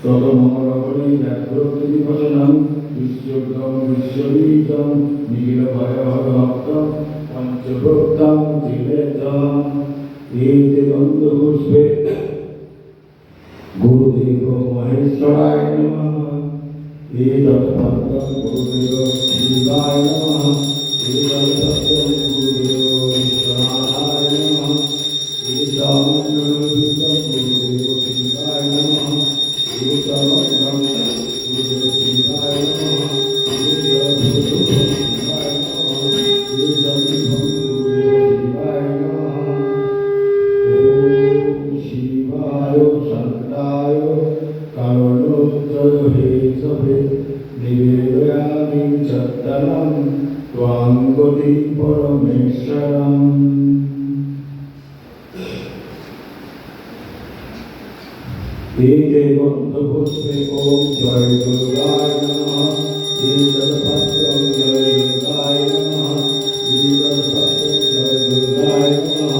स्वतमंगलकरी व्याघ्रप्रतिभजनं विश्वोत्तम विश्वबीजं निखिलभयहरभक्तं पंचभक्तं त्रिनेत्रम् एते गन्धपुष्पे गुरुदेव महेश्वराय नमः एतत् पत्रं गुरुदेव शिवाय नमः एतत् पत्रं गुरुदेव विश्वनाथाय नमः एतत् मण्डलं गुरुदेव शिवाय नमः एतत् मण्डलं गुरुदेव शिवाय नमः एतत् भूषणं शिवाय नमः एतत् विभवं गुरुदेव शिवाय नमः ओम शिवाय शंकराय करुणोत्तर हेतवे निवेदयामि चत्तरं त्वां गति परमेश्वरम् एते गन्धपुष्पे ॐ जय दुर्गाय नमः एतत् पत्रं जय दुर्गाय नमः एतत् पत्रं जय दुर्गाय नमः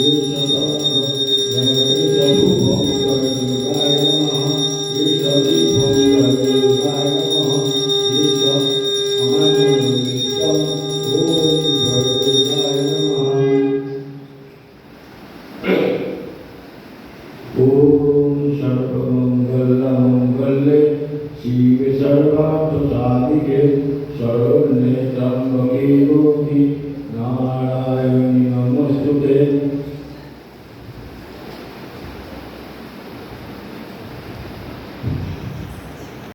एतत् जय धूपं जय दुर्गाय नमः एतत् दीपं जय दुर्गाय नमः एतत् अमृतं ॐ जय दुर्गाय नमः ॐ सर्वमङ्गलमङ्गले शिवे सर्वार्थसाधिके शरण्ये त्र्यम्बके गौरी नारायणी